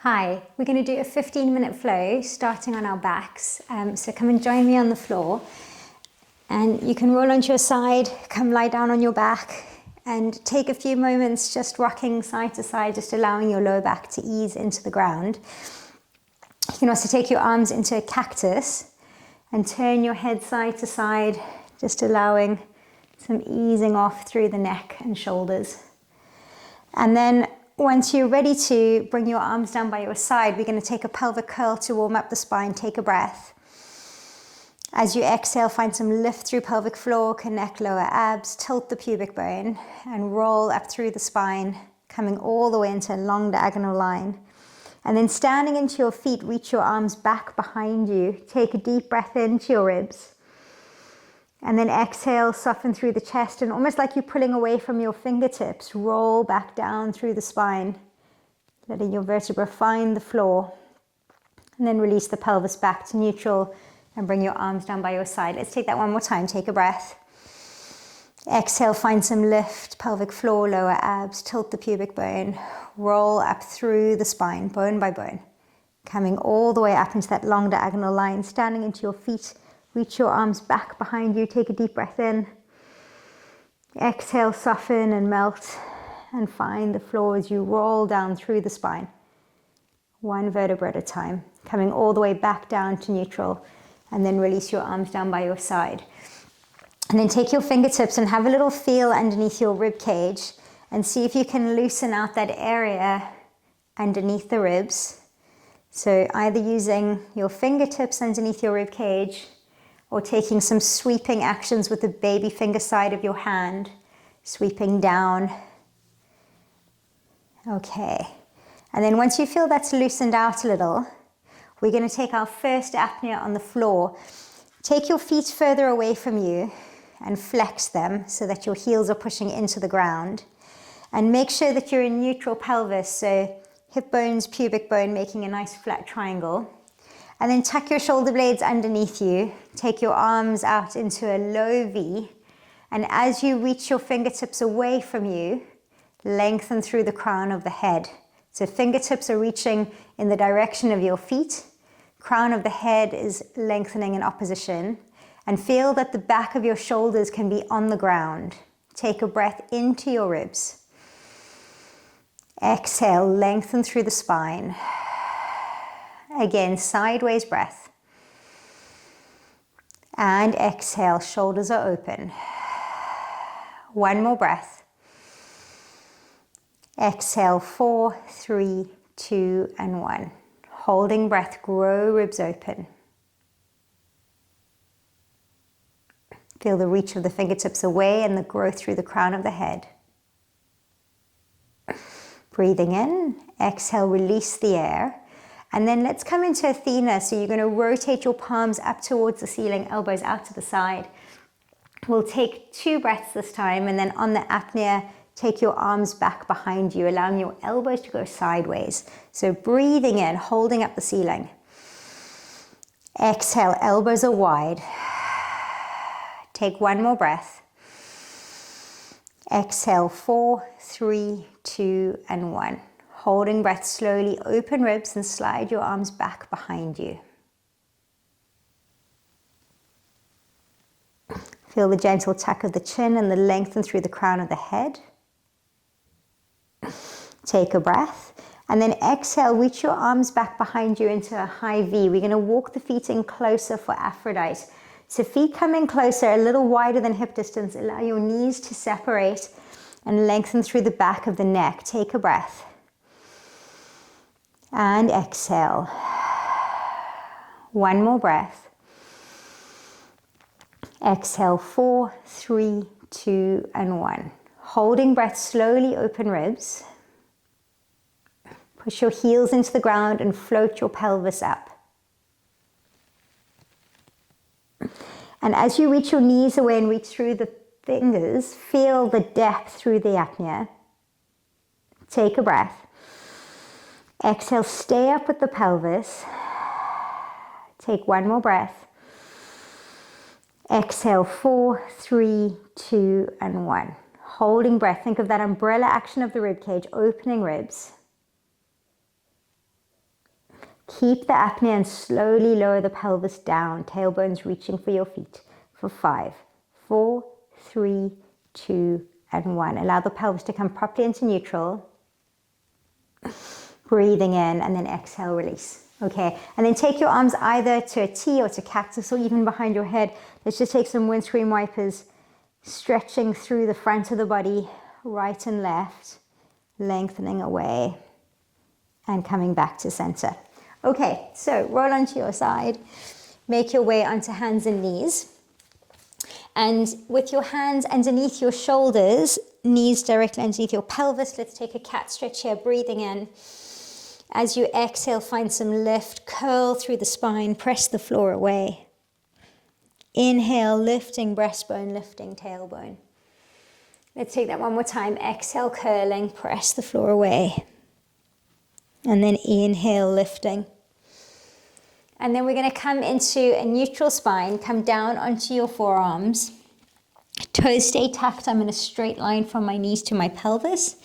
Hi, we're going to do a 15-minute flow starting on our backs. So come and join me on the floor. And you can roll onto your side, come lie down on your back, and take a few moments just rocking side to side, just allowing your lower back to ease into the ground. You can also take your arms into a cactus and turn your head side to side, just allowing some easing off through the neck and shoulders. And then once you're ready to bring your arms down by your side, we're going to take a pelvic curl to warm up the spine. Take a breath. As you exhale, find some lift through pelvic floor, connect lower abs, tilt the pubic bone, and roll up through the spine, coming all the way into a long diagonal line. And then standing into your feet, reach your arms back behind you. Take a deep breath into your ribs. And then exhale, soften through the chest, and almost like you're pulling away from your fingertips, roll back down through the spine, letting your vertebra find the floor. And then release the pelvis back to neutral and bring your arms down by your side. Let's take that one more time. Take a breath. Exhale, find some lift, pelvic floor, lower abs, tilt the pubic bone, roll up through the spine, bone by bone, coming all the way up into that long diagonal line, standing into your feet. Reach your arms back behind you. Take a deep breath in. Exhale, soften and melt, and find the floor as you roll down through the spine. One vertebra at a time, coming all the way back down to neutral, and then release your arms down by your side. And then take your fingertips and have a little feel underneath your rib cage and see if you can loosen out that area underneath the ribs. So either using your fingertips underneath your rib cage or taking some sweeping actions with the baby finger side of your hand, sweeping down. Okay. And then once you feel that's loosened out a little, we're going to take our first apnea on the floor. Take your feet further away from you and flex them so that your heels are pushing into the ground. And make sure that you're in neutral pelvis, so hip bones, pubic bone, making a nice flat triangle. And then tuck your shoulder blades underneath you. Take your arms out into a low V. And as you reach your fingertips away from you, lengthen through the crown of the head. So fingertips are reaching in the direction of your feet. Crown of the head is lengthening in opposition. And feel that the back of your shoulders can be on the ground. Take a breath into your ribs. Exhale, lengthen through the spine. Again, sideways breath. And exhale, shoulders are open. One more breath. Exhale, 4, 3, 2, and 1. Holding breath, grow ribs open. Feel the reach of the fingertips away and the growth through the crown of the head. Breathing in, exhale, release the air. And then let's come into Athena. So you're going to rotate your palms up towards the ceiling, elbows out to the side. We'll take 2 breaths this time, and then on the apnea, take your arms back behind you, allowing your elbows to go sideways. So breathing in, holding up the ceiling. Exhale, elbows are wide. Take one more breath. Exhale, 4, 3, 2, and 1. Holding breath slowly, open ribs and slide your arms back behind you. Feel the gentle tuck of the chin and the lengthen through the crown of the head. Take a breath and then exhale, reach your arms back behind you into a high V. We're going to walk the feet in closer for Aphrodite. So feet come in closer, a little wider than hip distance. Allow your knees to separate and lengthen through the back of the neck. Take a breath. And exhale. One more breath. Exhale, 4, 3, 2, and 1. Holding breath, slowly open ribs. Push your heels into the ground and float your pelvis up. And as you reach your knees away and reach through the fingers, feel the depth through the apnea. Take a breath. Exhale, stay up with the pelvis. Take one more breath. Exhale, 4, 3, 2, and 1. Holding breath. Think of that umbrella action of the rib cage, opening ribs. Keep the apnea and slowly lower the pelvis down, tailbones reaching for your feet. For 5, 4, 3, 2, and 1. Allow the pelvis to come properly into neutral. Breathing in, and then exhale, release. Okay, and then take your arms either to a T or to cactus or even behind your head. Let's just take some windscreen wipers, stretching through the front of the body, right and left, lengthening away and coming back to center. Okay, so roll onto your side, make your way onto hands and knees. And with your hands underneath your shoulders, knees directly underneath your pelvis, let's take a cat stretch here, breathing in. As you exhale, find some lift, curl through the spine, press the floor away. Inhale, lifting breastbone, lifting tailbone. Let's take that one more time. Exhale, curling, press the floor away. And then inhale, lifting. And then we're going to come into a neutral spine, come down onto your forearms. Toes stay tucked. I'm in a straight line from my knees to my pelvis.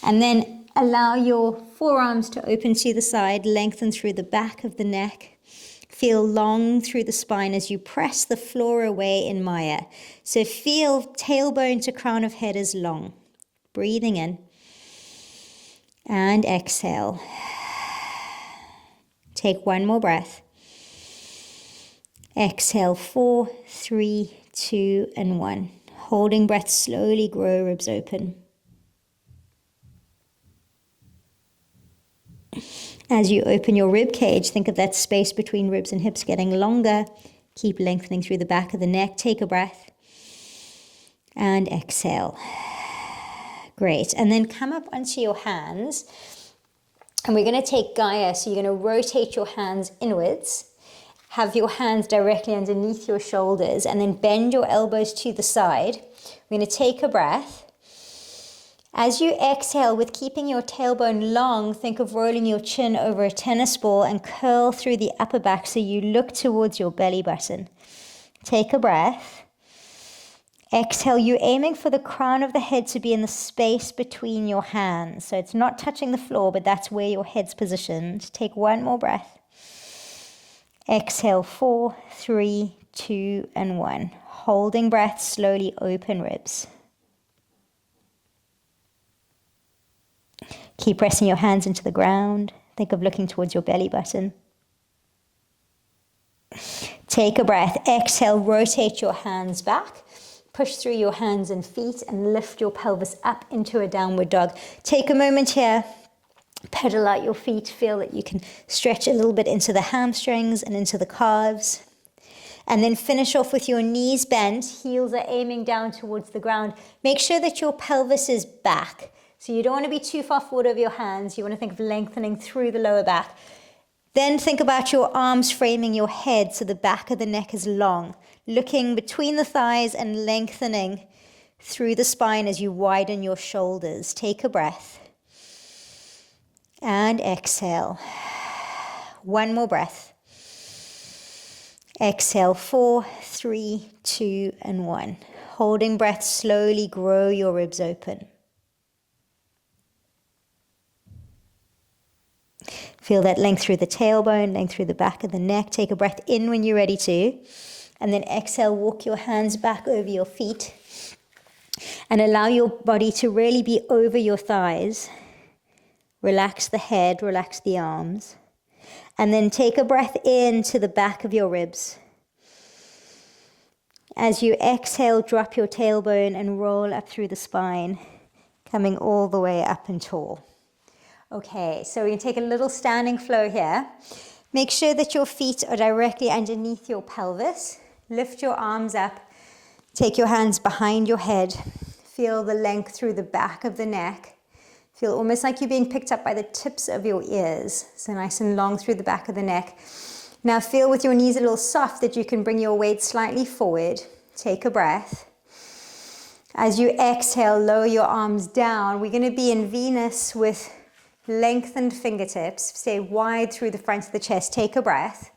And then allow your forearms to open to the side, lengthen through the back of the neck. Feel long through the spine as you press the floor away in Maya. So feel tailbone to crown of head is long. Breathing in. And exhale. Take one more breath. Exhale, 4, 3, 2, and 1. Holding breath, slowly grow ribs open. As you open your rib cage, think of that space between ribs and hips getting longer. Keep lengthening through the back of the neck. Take a breath. And exhale. Great. And then come up onto your hands. And we're going to take Gaia. So you're going to rotate your hands inwards. Have your hands directly underneath your shoulders. And then bend your elbows to the side. We're going to take a breath. As you exhale, with keeping your tailbone long, think of rolling your chin over a tennis ball and curl through the upper back so you look towards your belly button. Take a breath. Exhale, you're aiming for the crown of the head to be in the space between your hands. So it's not touching the floor, but that's where your head's positioned. Take one more breath. Exhale, 4, 3, 2, and 1. Holding breath, slowly open ribs. Keep pressing your hands into the ground. Think of looking towards your belly button. Take a breath. Exhale, rotate your hands back. Push through your hands and feet and lift your pelvis up into a downward dog. Take a moment here. Pedal out your feet. Feel that you can stretch a little bit into the hamstrings and into the calves. And then finish off with your knees bent. Heels are aiming down towards the ground. Make sure that your pelvis is back. So you don't want to be too far forward of your hands. You want to think of lengthening through the lower back. Then think about your arms framing your head so the back of the neck is long. Looking between the thighs and lengthening through the spine as you widen your shoulders. Take a breath. And exhale. One more breath. Exhale, 4, 3, 2, and 1. Holding breath, slowly grow your ribs open. Feel that length through the tailbone, length through the back of the neck. Take a breath in when you're ready to. And then exhale, walk your hands back over your feet. And allow your body to really be over your thighs. Relax the head, relax the arms. And then take a breath in to the back of your ribs. As you exhale, drop your tailbone and roll up through the spine, coming all the way up and tall. Okay, so we're going to take a little standing flow here. Make sure that your feet are directly underneath your pelvis. Lift your arms up. Take your hands behind your head. Feel the length through the back of the neck. Feel almost like you're being picked up by the tips of your ears. So nice and long through the back of the neck. Now feel with your knees a little soft that you can bring your weight slightly forward. Take a breath. As you exhale, lower your arms down. We're going to be in Venus with lengthened fingertips. Stay wide through the front of the chest. Take a breath.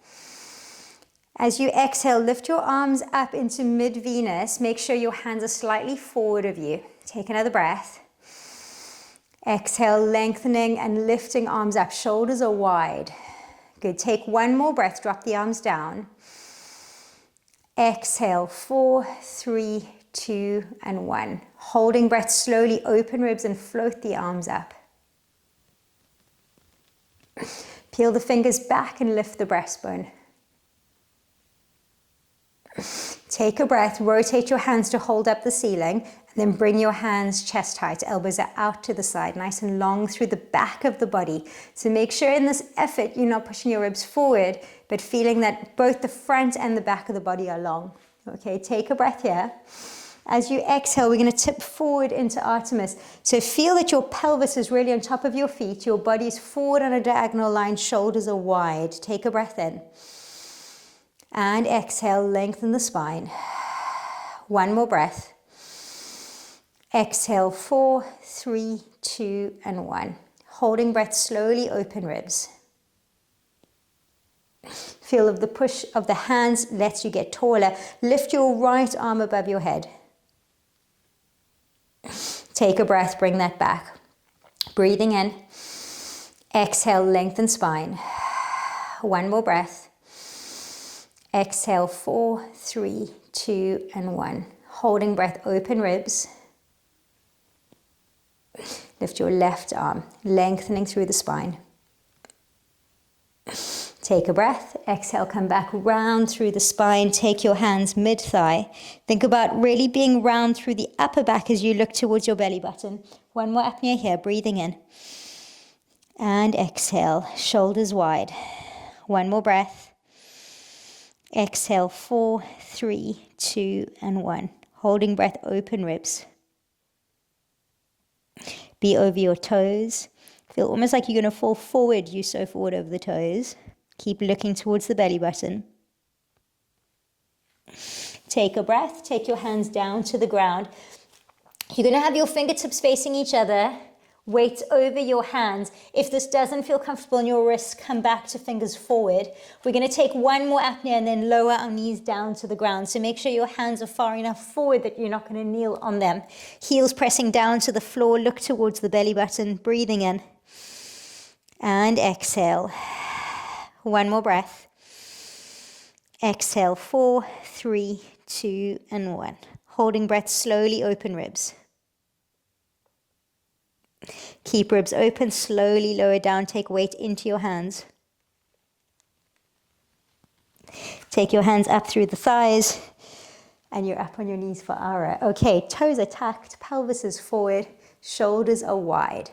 As you exhale, lift your arms up into mid-Venus. Make sure your hands are slightly forward of you. Take another breath. Exhale, lengthening and lifting arms up. Shoulders are wide. Good. Take one more breath. Drop the arms down. Exhale, 4, 3, 2, and 1. Holding breath slowly, open ribs and float the arms up. Peel the fingers back and lift the breastbone. Take a breath, rotate your hands to hold up the ceiling, and then bring your hands chest height. Elbows are out to the side, nice and long through the back of the body. So make sure in this effort you're not pushing your ribs forward, but feeling that both the front and the back of the body are long. Okay, take a breath here. As you exhale, we're going to tip forward into Artemis. So feel that your pelvis is really on top of your feet. Your body is forward on a diagonal line. Shoulders are wide. Take a breath in. And exhale, lengthen the spine. One more breath. Exhale, 4, 3, 2, and 1. Holding breath, slowly open ribs. Feel of the push of the hands lets you get taller. Lift your right arm above your head. Take a breath, bring that back. Breathing in. Exhale, lengthen spine. One more breath. Exhale, 4, 3, 2, and 1. Holding breath, open ribs. Lift your left arm, lengthening through the spine. Take a breath. Exhale, come back round through the spine. Take your hands mid-thigh. Think about really being round through the upper back as you look towards your belly button. One more apnea here, breathing in. And exhale, shoulders wide. One more breath. Exhale, 4, 3, 2, and 1. Holding breath, open ribs. Be over your toes. Feel almost like you're going to fall forward. You so forward over the toes. Keep looking towards the belly button. Take a breath. Take your hands down to the ground. You're going to have your fingertips facing each other. Weight over your hands. If this doesn't feel comfortable in your wrists, come back to fingers forward. We're going to take one more apnea and then lower our knees down to the ground. So make sure your hands are far enough forward that you're not going to kneel on them. Heels pressing down to the floor. Look towards the belly button. Breathing in. And exhale. One more breath. Exhale, 4, 3, 2, and 1. Holding breath, slowly open ribs. Keep ribs open, slowly lower down, take weight into your hands. Take your hands up through the thighs, and you're up on your knees for Ara. Okay, toes are tucked, pelvis is forward, shoulders are wide.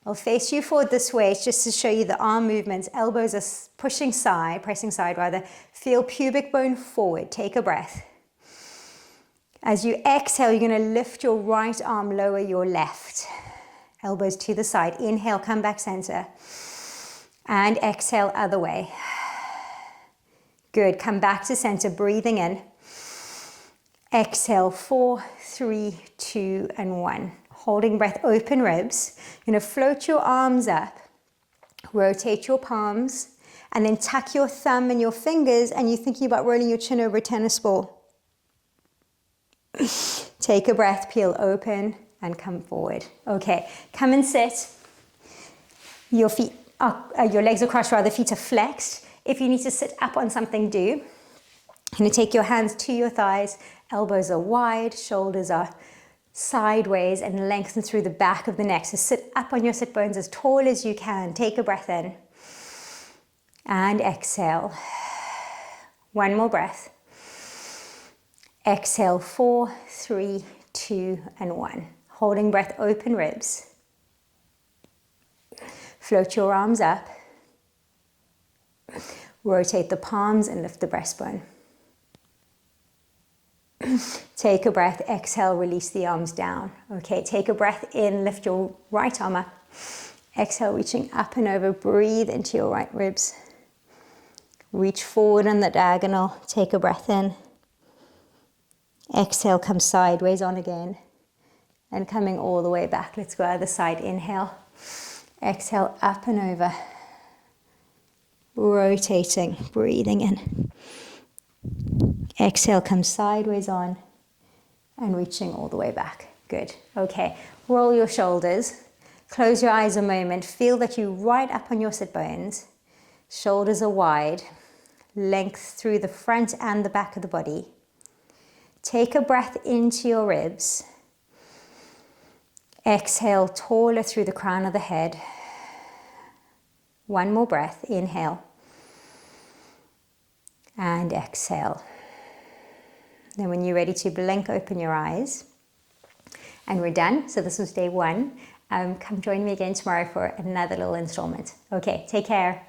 I'll face you forward this way, just to show you the arm movements. Elbows are pressing side rather. Feel pubic bone forward, take a breath. As you exhale, you're going to lift your right arm, lower your left. Elbows to the side. Inhale, come back center. And exhale, other way. Good. Come back to center, breathing in. Exhale, 4, 3, 2, and 1. Holding breath, open ribs. You're going to float your arms up. Rotate your palms. And then tuck your thumb and your fingers, and you're thinking about rolling your chin over a tennis ball. Take a breath, peel open. And come forward. Okay, come and sit. Your feet are, your legs are crossed, rather, feet are flexed. If you need to sit up on something, do. You're going to take your hands to your thighs, elbows are wide, shoulders are sideways, and lengthen through the back of the neck. So sit up on your sit bones as tall as you can. Take a breath in. And exhale. One more breath. Exhale, 4, 3, 2, and 1. Holding breath, open ribs. Float your arms up. Rotate the palms and lift the breastbone. Take a breath, exhale, release the arms down. Okay, take a breath in, lift your right arm up. Exhale, reaching up and over, breathe into your right ribs. Reach forward on the diagonal, take a breath in. Exhale, come sideways on again. And coming all the way back. Let's go other side. Inhale. Exhale, up and over. Rotating, breathing in. Exhale, come sideways on. And reaching all the way back. Good. Okay, roll your shoulders. Close your eyes a moment. Feel that you right up on your sit bones. Shoulders are wide, length through the front and the back of the body. Take a breath into your ribs. Exhale, taller through the crown of the head. One more breath, inhale. And exhale. Then when you're ready to blink, open your eyes. And we're done. So this was day 1. Come join me again tomorrow for another little installment. Okay, take care.